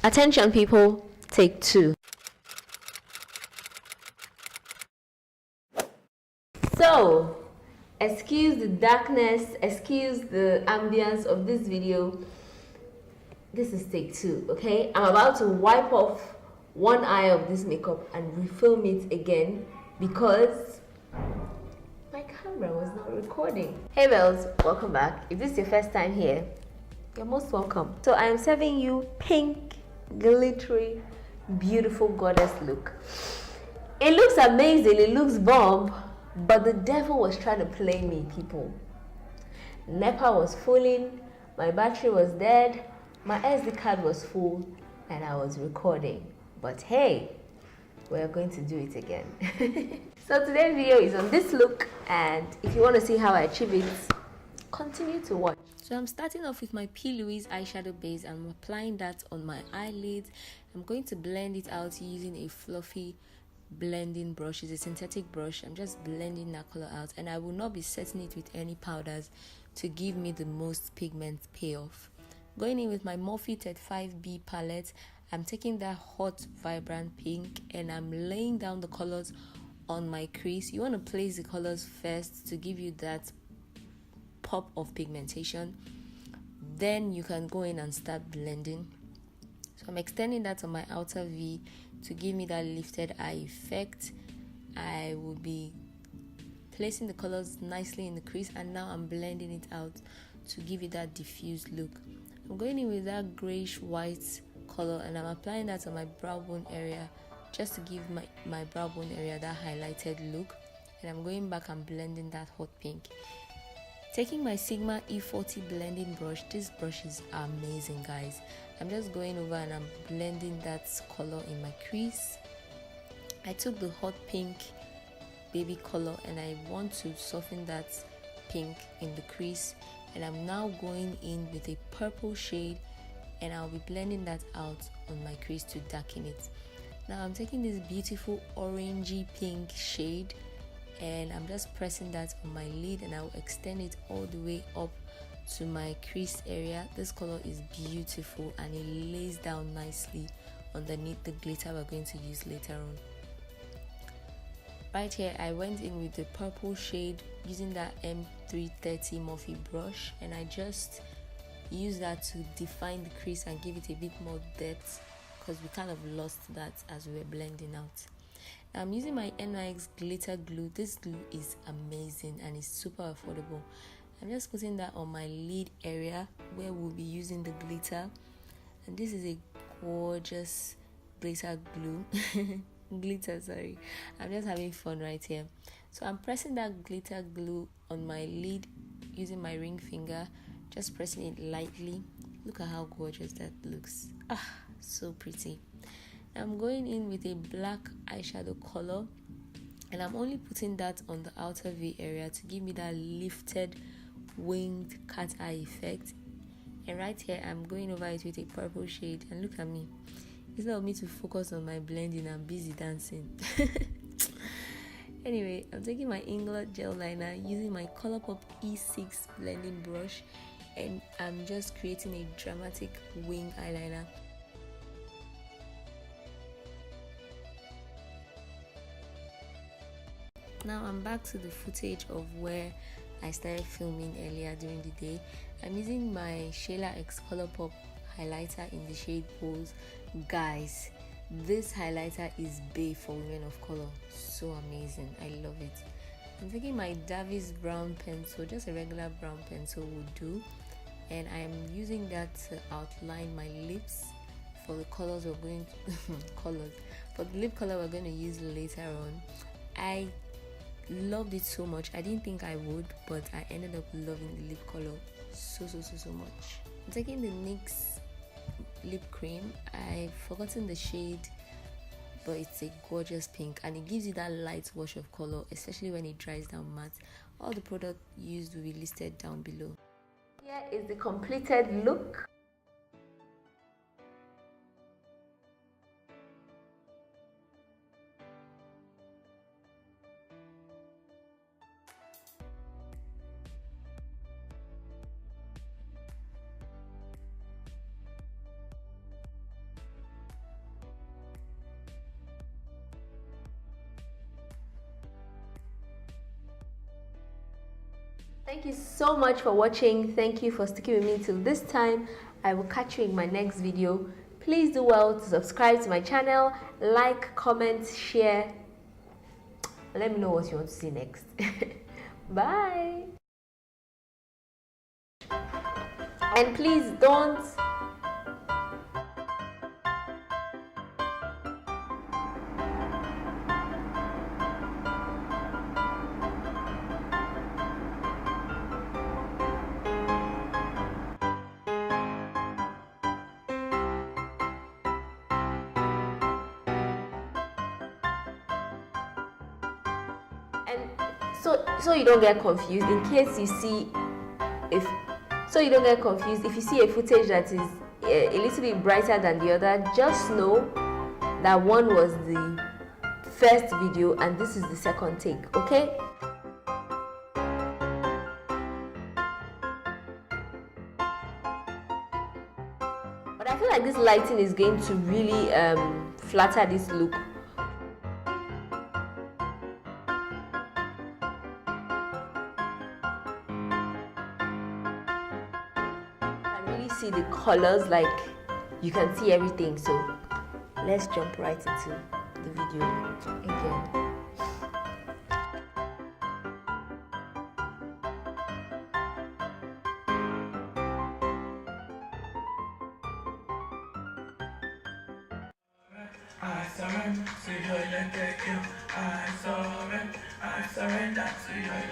Attention people, take two. So, excuse the darkness, excuse the ambience of this video. This is take two, okay? I'm about to wipe off one eye of this makeup and refilm it again because my camera was not recording. Hey Bells, welcome back. If this is your first time here, you're most welcome. So I am serving you pink, glittery, beautiful goddess look. It looks amazing, it looks bomb, but the devil was trying to play me, people. NEPA was fooling, my battery was dead, my SD card was full, and I was recording. But hey, we're going to do it again. So today's video is on this look, and if you want to see how I achieve it, continue to watch. So I'm starting off with my PLouise eyeshadow base and I'm applying that on my eyelids. I'm going to blend it out using a fluffy blending brush. It's a synthetic brush. I'm just blending that color out, and I will not be setting it with any powders to give me the most pigment payoff. Going in with my Morphe 35B palette, I'm taking that hot vibrant pink and I'm laying down the colors on my crease. You want to place the colors first to give you that pop of pigmentation, then you can go in and start blending. So I'm extending that on my outer V to give me that lifted eye effect. I will be placing the colors nicely in the crease, and now I'm blending it out to give it that diffused look. I'm going in with that grayish white color and I'm applying that on my brow bone area just to give my brow bone area that highlighted look, and I'm going back and blending that hot pink. Taking my Sigma E40 blending brush. This brush is amazing, guys. I'm just going over and I'm blending that color in my crease. I took the hot pink baby color and I want to soften that pink in the crease, and I'm now going in with a purple shade and I'll be blending that out on my crease to darken it. Now I'm taking this beautiful orangey pink shade and I'm just pressing that on my lid, and I'll extend it all the way up to my crease area. This color is beautiful and it lays down nicely underneath the glitter we're going to use later on. Right here I went in with the purple shade using that M330 Morphe brush, and I just use that to define the crease and give it a bit more depth because we kind of lost that as we were blending out. Now I'm using my Nyx Glitter Glue. This glue is amazing and it's super affordable. I'm just putting that on my lid area where we'll be using the glitter, and this is a gorgeous glitter glue. Glitter, sorry. I'm just having fun right here. So I'm pressing that glitter glue on my lid using my ring finger, just pressing it lightly. Look at how gorgeous that looks. So pretty. I'm going in with a black eyeshadow color and I'm only putting that on the outer V area to give me that lifted winged cat eye effect. And right here I'm going over it with a purple shade, and look at me. Instead of me to focus on my blending, I'm busy dancing. Anyway, I'm taking my Inglot Gel Liner using my Colourpop E6 blending brush, and I'm just creating a dramatic wing eyeliner. Now I'm back to the footage of where I started filming earlier during the day. I'm using my Shayla X Colourpop highlighter in the shade Pose. Guys, this highlighter is bae for women of color. So amazing, I love it. I'm taking my Davis brown pencil, just a regular brown pencil would do, and I'm using that to outline my lips for the colors we're going to for the lip color we're going to use later on. I loved it so much. I didn't think I would, but I ended up loving the lip color so much. I'm taking the NYX lip cream. I've forgotten the shade, but it's a gorgeous pink and it gives you that light wash of color, especially when it dries down matte. All the product used will be listed down below. Here is the completed look. Thank you so much for watching. Thank you for sticking with me till this time. I will catch you in my next video. Please do well to subscribe to my channel, like, comment, share. Let me know what you want to see next. Bye. And please don't so you don't get confused, in case you see if you don't get confused, if you see a footage that is a little bit brighter than the other, just know that one was the first video and this is the second take, okay? But I feel like this lighting is going to really flatter this look. See the colors, like you can see everything. So let's jump right into the video again. I surrender to your